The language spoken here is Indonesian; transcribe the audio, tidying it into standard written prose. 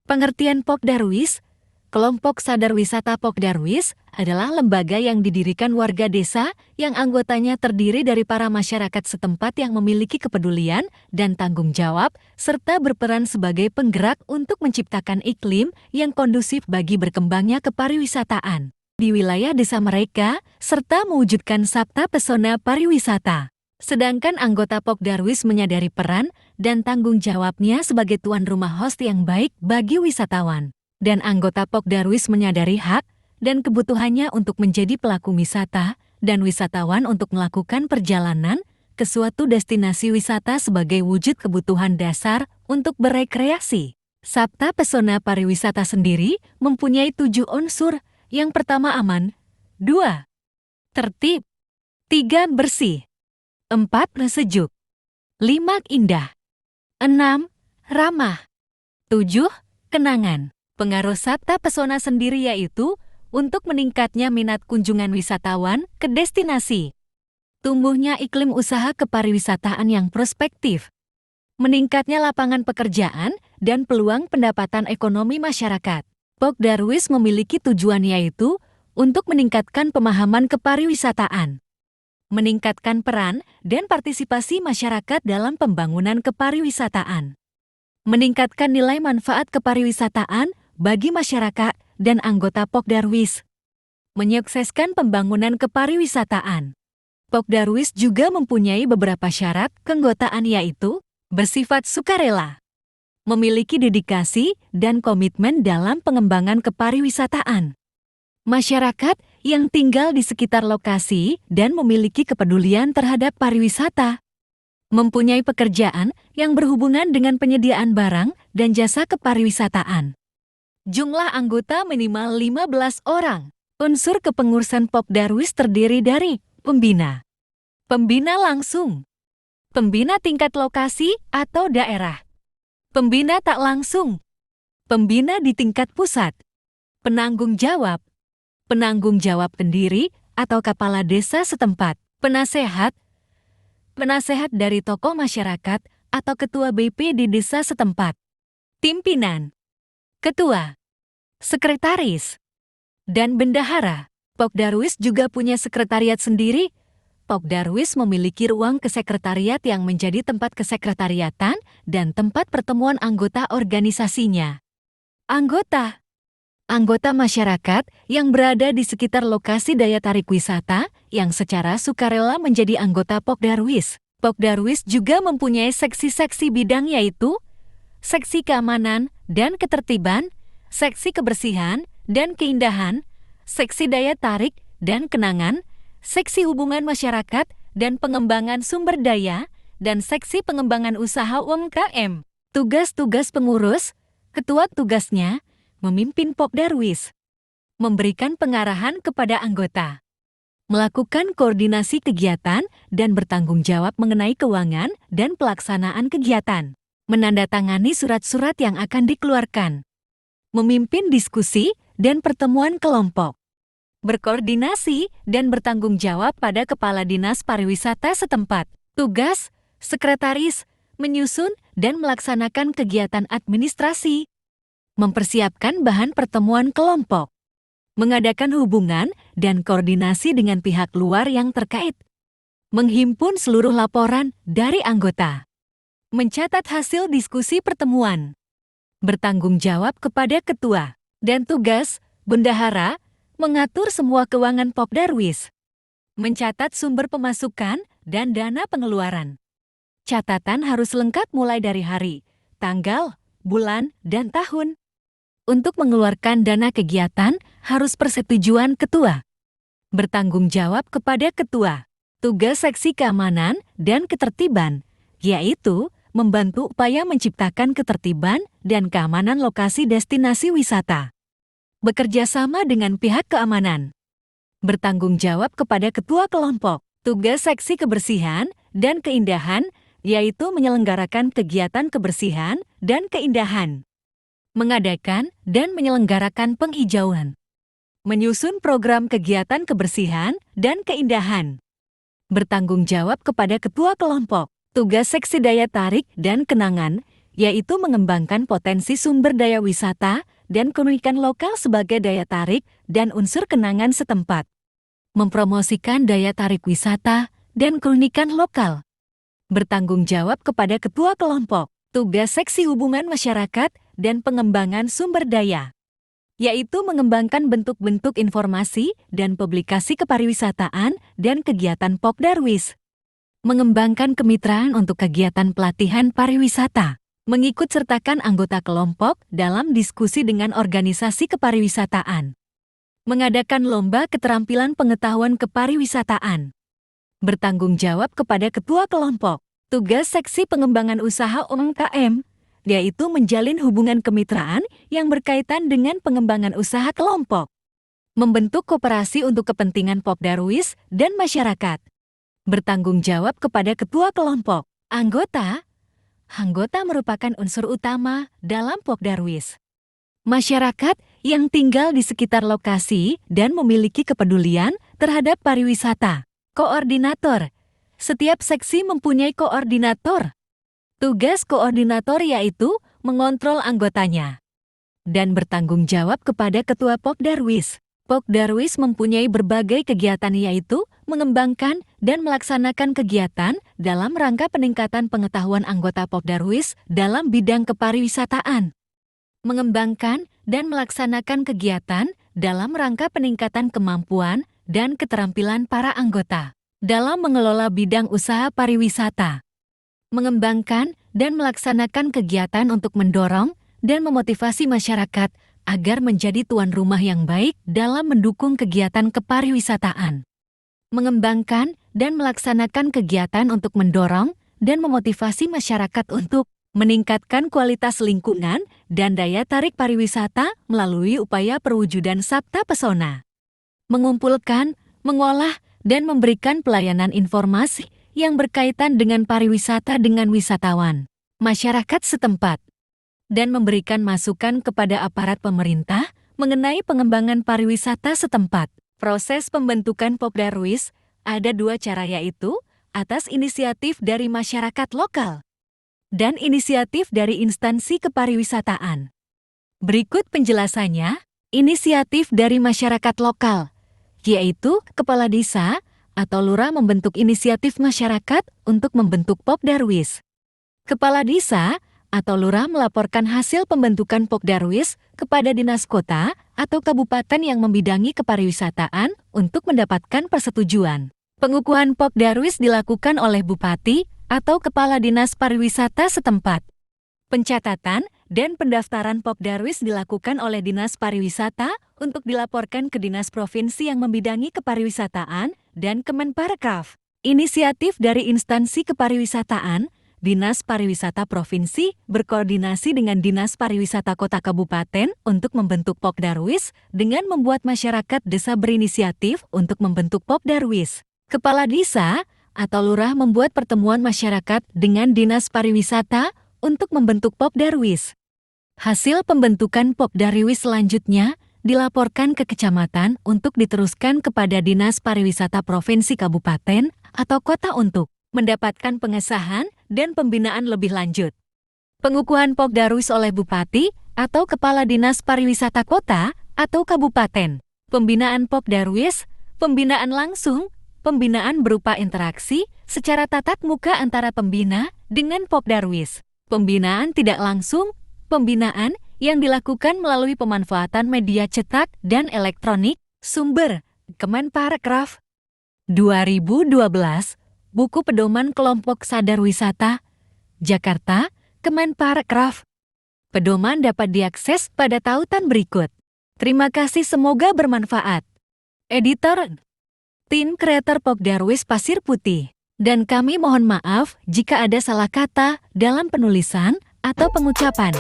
Pengertian Pokdarwis. Kelompok Sadar Wisata Pokdarwis adalah lembaga yang didirikan warga desa yang anggotanya terdiri dari para masyarakat setempat yang memiliki kepedulian dan tanggung jawab, serta berperan sebagai penggerak untuk menciptakan iklim yang kondusif bagi berkembangnya kepariwisataan di wilayah desa mereka, serta mewujudkan sabta pesona pariwisata. Sedangkan anggota Pokdarwis menyadari peran dan tanggung jawabnya sebagai tuan rumah host yang baik bagi wisatawan. Dan anggota Pokdarwis menyadari hak dan kebutuhannya untuk menjadi pelaku wisata dan wisatawan untuk melakukan perjalanan ke suatu destinasi wisata sebagai wujud kebutuhan dasar untuk berekreasi. Sabta Pesona Pariwisata sendiri mempunyai 7 unsur. Yang pertama aman, 2. tertib, 3. bersih, 4. sejuk, 5. indah, 6. ramah, 7. kenangan. Pengaruh Sabta Pesona sendiri yaitu untuk meningkatnya minat kunjungan wisatawan ke destinasi, tumbuhnya iklim usaha kepariwisataan yang prospektif, meningkatnya lapangan pekerjaan dan peluang pendapatan ekonomi masyarakat. Pokdarwis memiliki tujuan yaitu untuk meningkatkan pemahaman kepariwisataan, meningkatkan peran dan partisipasi masyarakat dalam pembangunan kepariwisataan, meningkatkan nilai manfaat kepariwisataan bagi masyarakat dan anggota Pokdarwis, menyukseskan pembangunan kepariwisataan. Pokdarwis juga mempunyai beberapa syarat keanggotaan yaitu bersifat sukarela, memiliki dedikasi dan komitmen dalam pengembangan kepariwisataan, masyarakat yang tinggal di sekitar lokasi dan memiliki kepedulian terhadap pariwisata, mempunyai pekerjaan yang berhubungan dengan penyediaan barang dan jasa kepariwisataan. Jumlah anggota minimal 15 orang. Unsur kepengurusan Pokdarwis terdiri dari pembina, pembina langsung, pembina tingkat lokasi atau daerah, pembina tak langsung, pembina di tingkat pusat, penanggung jawab pendiri atau kepala desa setempat, penasehat dari tokoh masyarakat atau ketua BP di desa setempat, pimpinan, ketua, sekretaris, dan bendahara. Pokdarwis juga punya sekretariat sendiri. Pokdarwis memiliki ruang kesekretariat yang menjadi tempat kesekretariatan dan tempat pertemuan anggota organisasinya. Anggota masyarakat yang berada di sekitar lokasi daya tarik wisata yang secara sukarela menjadi anggota Pokdarwis. Pokdarwis juga mempunyai seksi-seksi bidang yaitu seksi keamanan dan ketertiban, seksi kebersihan dan keindahan, seksi daya tarik dan kenangan, seksi hubungan masyarakat dan pengembangan sumber daya, dan seksi pengembangan usaha UMKM. Tugas-tugas pengurus, ketua tugasnya memimpin Pokdarwis, memberikan pengarahan kepada anggota, melakukan koordinasi kegiatan dan bertanggung jawab mengenai keuangan dan pelaksanaan kegiatan, menandatangani surat-surat yang akan dikeluarkan, memimpin diskusi dan pertemuan kelompok, berkoordinasi dan bertanggung jawab pada kepala dinas pariwisata setempat. Tugas sekretaris menyusun dan melaksanakan kegiatan administrasi, mempersiapkan bahan pertemuan kelompok, mengadakan hubungan dan koordinasi dengan pihak luar yang terkait, menghimpun seluruh laporan dari anggota, mencatat hasil diskusi pertemuan, bertanggung jawab kepada ketua, dan tugas bendahara mengatur semua keuangan Pokdarwis, mencatat sumber pemasukan dan dana pengeluaran. Catatan harus lengkap mulai dari hari, tanggal, bulan, dan tahun. Untuk mengeluarkan dana kegiatan harus persetujuan ketua. Bertanggung jawab kepada ketua. Tugas seksi keamanan dan ketertiban, yaitu membantu upaya menciptakan ketertiban dan keamanan lokasi destinasi wisata. Bekerja sama dengan pihak keamanan. Bertanggung jawab kepada ketua kelompok. Tugas seksi kebersihan dan keindahan, yaitu menyelenggarakan kegiatan kebersihan dan keindahan, mengadakan dan menyelenggarakan penghijauan, menyusun program kegiatan kebersihan dan keindahan, bertanggung jawab kepada ketua kelompok. Tugas seksi daya tarik dan kenangan, yaitu mengembangkan potensi sumber daya wisata dan keunikan lokal sebagai daya tarik dan unsur kenangan setempat. Mempromosikan daya tarik wisata dan keunikan lokal. Bertanggung jawab kepada ketua kelompok, tugas seksi hubungan masyarakat dan pengembangan sumber daya, yaitu mengembangkan bentuk-bentuk informasi dan publikasi kepariwisataan dan kegiatan POK Darwis. Mengembangkan kemitraan untuk kegiatan pelatihan pariwisata. Mengikut sertakan anggota kelompok dalam diskusi dengan organisasi kepariwisataan. Mengadakan lomba keterampilan pengetahuan kepariwisataan. Bertanggung jawab kepada ketua kelompok, tugas seksi pengembangan usaha UMKM, yaitu menjalin hubungan kemitraan yang berkaitan dengan pengembangan usaha kelompok. Membentuk koperasi untuk kepentingan POK Darwis dan masyarakat. Bertanggung jawab kepada ketua kelompok, anggota merupakan unsur utama dalam POK Darwis. Masyarakat yang tinggal di sekitar lokasi dan memiliki kepedulian terhadap pariwisata. Koordinator. Setiap seksi mempunyai koordinator. Tugas koordinator yaitu mengontrol anggotanya dan bertanggung jawab kepada ketua POK Darwis. POK Darwis mempunyai berbagai kegiatan yaitu mengembangkan dan melaksanakan kegiatan dalam rangka peningkatan pengetahuan anggota POK Darwis dalam bidang kepariwisataan. Mengembangkan dan melaksanakan kegiatan dalam rangka peningkatan kemampuan dan keterampilan para anggota dalam mengelola bidang usaha pariwisata. Mengembangkan dan melaksanakan kegiatan untuk mendorong dan memotivasi masyarakat agar menjadi tuan rumah yang baik dalam mendukung kegiatan kepariwisataan. Mengembangkan dan melaksanakan kegiatan untuk mendorong dan memotivasi masyarakat untuk meningkatkan kualitas lingkungan dan daya tarik pariwisata melalui upaya perwujudan Sabta Pesona. Mengumpulkan, mengolah, dan memberikan pelayanan informasi yang berkaitan dengan pariwisata dengan wisatawan, masyarakat setempat, dan memberikan masukan kepada aparat pemerintah mengenai pengembangan pariwisata setempat. Proses pembentukan POK Darwis ada dua cara yaitu atas inisiatif dari masyarakat lokal dan inisiatif dari instansi kepariwisataan. Berikut penjelasannya, inisiatif dari masyarakat lokal, yaitu Kepala Desa atau Lurah membentuk inisiatif masyarakat untuk membentuk POK Darwis. Kepala Desa atau Lurah melaporkan hasil pembentukan POK Darwis kepada Dinas Kota atau Kabupaten yang membidangi kepariwisataan untuk mendapatkan persetujuan. Pengukuhan POK Darwis dilakukan oleh Bupati atau Kepala Dinas Pariwisata setempat. Pencatatan dan pendaftaran POK Darwis dilakukan oleh Dinas Pariwisata untuk dilaporkan ke Dinas Provinsi yang membidangi kepariwisataan dan Kemenparekraf. Inisiatif dari instansi kepariwisataan, Dinas Pariwisata Provinsi berkoordinasi dengan Dinas Pariwisata Kota Kabupaten untuk membentuk POK Darwis dengan membuat masyarakat desa berinisiatif untuk membentuk POK Darwis. Kepala Desa atau Lurah membuat pertemuan masyarakat dengan Dinas Pariwisata untuk membentuk POK Darwis. Hasil pembentukan POK Darwis selanjutnya dilaporkan ke kecamatan untuk diteruskan kepada Dinas Pariwisata Provinsi Kabupaten atau Kota untuk mendapatkan pengesahan dan pembinaan lebih lanjut. Pengukuhan POK Darwis oleh Bupati atau Kepala Dinas Pariwisata Kota atau Kabupaten. Pembinaan POK Darwis, pembinaan langsung, pembinaan berupa interaksi secara tatap muka antara pembina dengan POK Darwis. Pembinaan tidak langsung, pembinaan yang dilakukan melalui pemanfaatan media cetak dan elektronik, sumber, Kemenparekraf. 2012, Buku Pedoman Kelompok Sadar Wisata, Jakarta, Kemenparekraf. Pedoman dapat diakses pada tautan berikut. Terima kasih, semoga bermanfaat. Editor, Tim Kreator POK Darwis Pasir Putih. Dan kami mohon maaf jika ada salah kata dalam penulisan atau pengucapan.